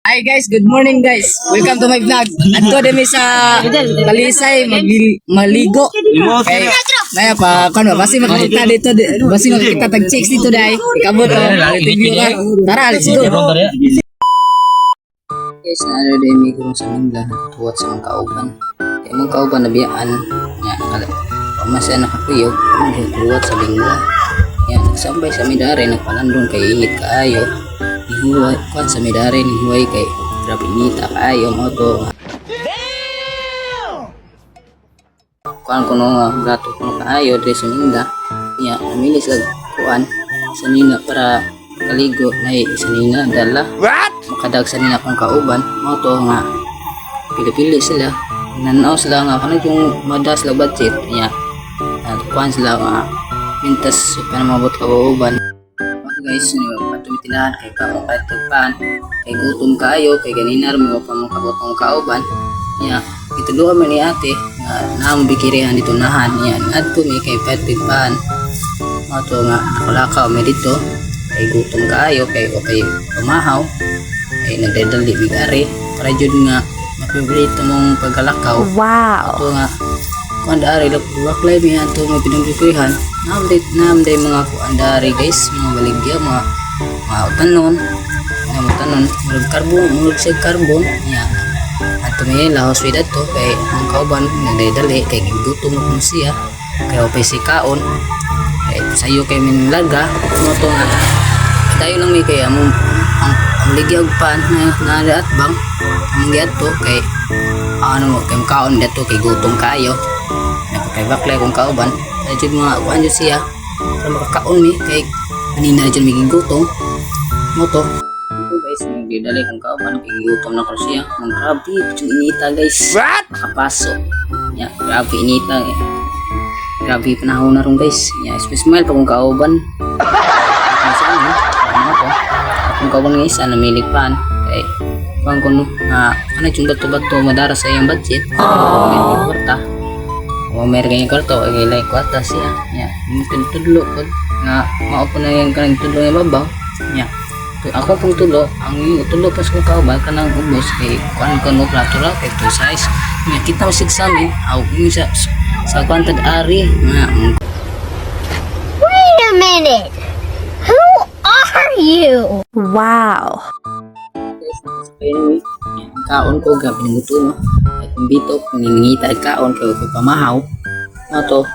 Hi guys, good morning guys. Welcome to my vlog. Adto demi sa Talisay maligo. Okay. Naya pa kano basi makita dito basi makita tag chicks dito dai. Ikabot to. Review na. Tara, let's go. Guys, naaro demi ko sa Mingla tuwat sa mga kauban. Kay mga kauban na biyaan nya kala. Pamasa na kakuyog, tuwat sa Mingla. Yan, nagsambay sa Midare nagpalandong kay init kaayo. Nihuway kwan sa Midare nihuway kay grabe inita kaayo mo to. Kuan kuno nga gato kuno kaayo diri sa Minda. Nya namili sa kuan sa nina para kaligo na sa nina dala. What? Makadag sa nina kung kauban mo to nga pili-pili sila. Nanaw sila nga kanang yung madas la budget nya. Kuan sila nga mintas para mabot ka uban. Guys, patumitinahan kay kamo kahit tagpan kay gutom kayo kay ganinar mo pa mong kabot ng kauban nya ituluan man ni ate nga naam bikirihan dito nahan yan adto mi kay patagpan mo to nga nakalakaw mi dito kay gutom kayo kay okay pumahaw ay nagdadali bigari para jud nga mapibrito mong pagkalakaw. Wow, to nga kuandari laklay bihan to may pinagpipirihan namday mga kuandari guys, mga baligya mga utanon murag karbon ya ato may lahos with ato kay ang kauban nagdadali kay gutom mo siya kay opay si kaon kay sayo kay minlaga mo to nga tayo lang may kay ang ligyag pan na at bang ang giato kay ano mo kay kaon dato kay gutom kayo kay baklay kung kauban jud mga kuan jud siya para makakaon mi kay kanina jud mi gigutom mo to guys nagdadali kung kauban kay gigutom na ko siya ang grabe jud inita guys. What? Makapaso ya grabe inita grabe panahon na ron guys ya smile pa kung kauban saan ano to kung kauban nga isa namili pan kay kung kuno ano jud bato madara sa iyang budget kwarta o meron kayong kwarto ay like kwarta siya ya tudlo ko nga maupo na yung kanang tudlo nga babaw ya ako pong tulo ang tulo pas ko kauban kanang ubos kay kuan ko no plato ra kay to size nga kita masig sa amin aw sa kwantad ari nga Wait a minute, who are you? Wow. Kaon ko gabi ng buto no at bito ningita kaon ko pamahaw ato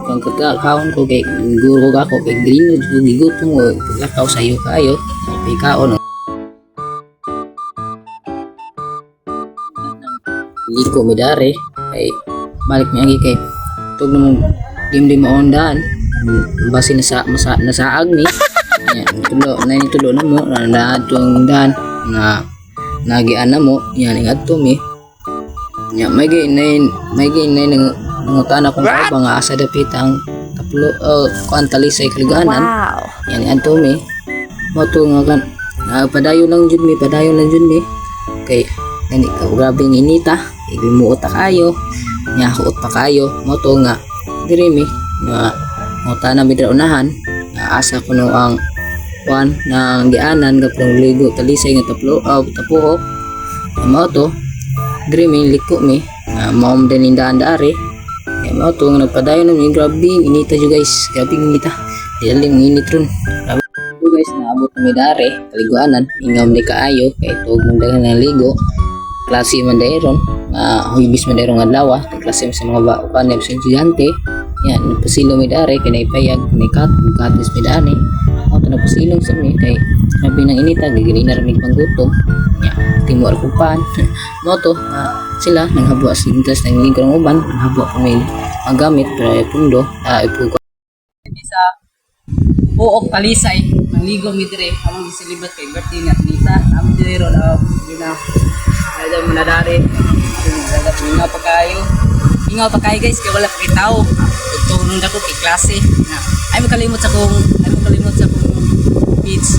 kung kaon ko kay guro ako kay green jud gigutom ko lakaw sayo kayo kay kaon liko midare kay balik niya kay tug mo dimdim maondan basi nasaag ni ya tulo na mo na tuang dan na nagian na mo yan ingadto mi nya may ginain nangutana kung ba nga asa dapit ang taplo kuan Talisay kaliganan. Wow, yan ingadto mi mo to nga kan padayon lang jud mi kay gani ka grabe ng inita ibimuot ta kayo nya huot pa kayo mo to nga diri mi nga ngutana mi unahan nga asa kuno ang kuan nang gianan kapag ligo Talisay nga tapuhok mo to diri mi liko mi maom din indaan daari mo to nga nagpadayon mi grabe inita jud guys grabe inita daling init ron grabe guys naabot mi daari kaliguanan ingam di kaayo kay tug mong daghan nga ligo klase man dayron huybis man dayron adlaw klase sa mga kuan sa estudyante yan pasilo mi daari kay naipayag ni katis mi daani ako na pasilong sa mi kay sabi ng inita gigili na rin panggutom nya timo arkupan mo to sila nanghabwa sintas nang lingkod ng uban nanghabwa kami magamit para pundo ipuko sa Buok Talisay nangligo mi dire among gisilibat kay birthday ni Anita among dire ro gina ada manadari dagat ingaw pa kayo guys kay wala pa kay tao tutulong dako kay klase ay makalimot sa kong page